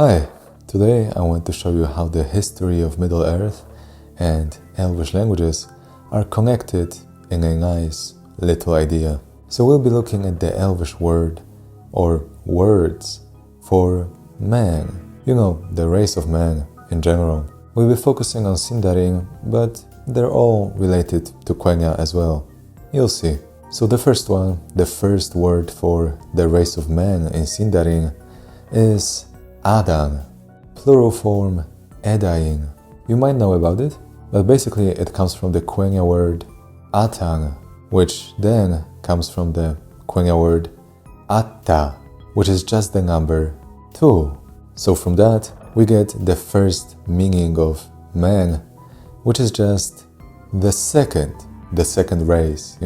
Hi, today I want to show you how the history of Middle Earth and Elvish languages are connected in a nice little idea. So we'll be looking at the Elvish word or words for man, the race of man in general. We'll be focusing on Sindarin, but they're all related to Quenya as well. You'll see. So the first word for the race of man in Sindarin is Adan, plural form Edain. You might know about it, but basically it comes from the Quenya word Atan, which then comes from the Quenya word Atta, which is just the number 2. So from that we get the first meaning of man, which is just the second race,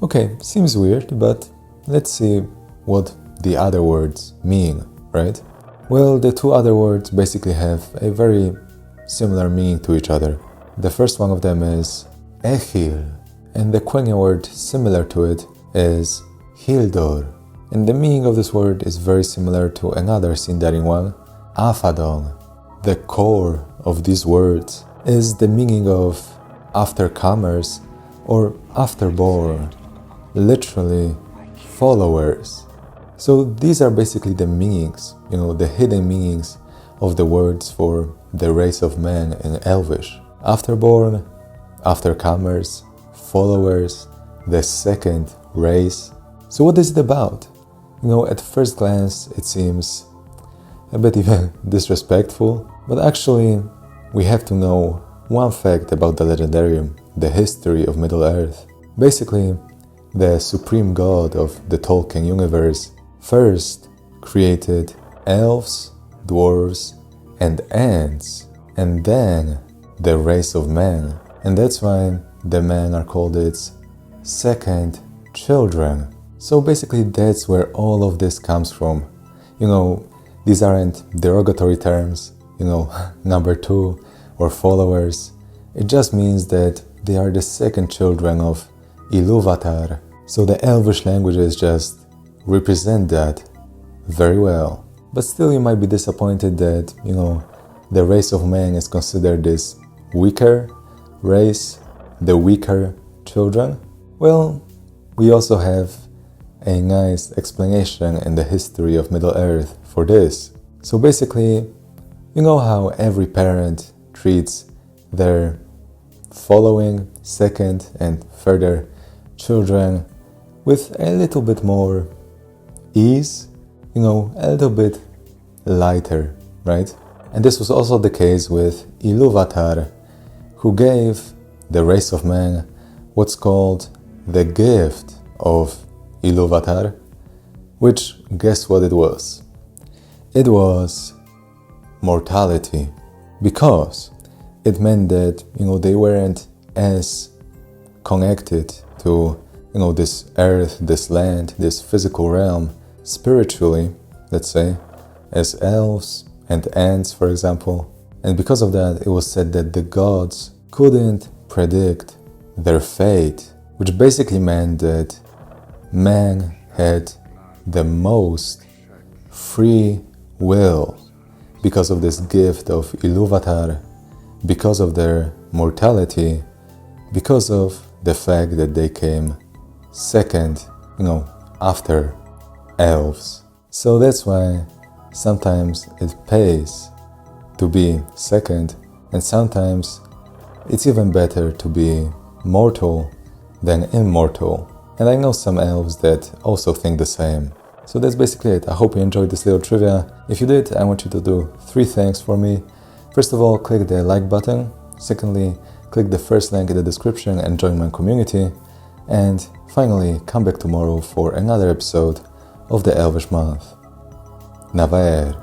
Okay, seems weird, but let's see what the other words mean, right? Well, the two other words basically have a very similar meaning to each other. The first one of them is Echil, and the Quenya word similar to it is Hildor. And the meaning of this word is very similar to another Sindarin one, Afadon. The core of these words is the meaning of aftercomers or afterborn, literally followers. So these are basically the meanings, the hidden meanings of the words for the race of man in Elvish. Afterborn, aftercomers, followers, the second race. So what is it about? At first glance it seems a bit even disrespectful, but actually we have to know one fact about the legendarium, the history of Middle Earth. Basically, the supreme god of the Tolkien universe first created elves, dwarves, and ants, and then the race of man. And that's why the men are called its second children. So basically that's where all of this comes from. These aren't derogatory terms, number 2 or followers. It just means that they are the second children of Ilúvatar. So the Elvish languages just represent that very well. But still you might be disappointed that, the race of man is considered this weaker race, the weaker children. Well, we also have a nice explanation in the history of Middle Earth for this. So basically, how every parent treats their following second and further children with a little bit more ease, a little bit lighter, right? And this was also the case with Ilúvatar, who gave the race of man what's called the gift of Ilúvatar, which, guess what it was? It was mortality, because it meant that, they weren't as connected to, this earth, this land, this physical realm, spiritually, let's say, as elves and ants, for example. And because of that, it was said that the gods couldn't predict their fate, which basically meant that man had the most free will because of this gift of Ilúvatar, because of their mortality, because of the fact that they came second, after elves. So that's why sometimes it pays to be second, and sometimes it's even better to be mortal than immortal. And I know some elves that also think the same. So that's basically it. I hope you enjoyed this little trivia. If you did, I want you to do 3 things for me. First of all, click the like button. Secondly, click the first link in the description and join my community. And finally, come back tomorrow for another episode of the Elvish month. Na ver.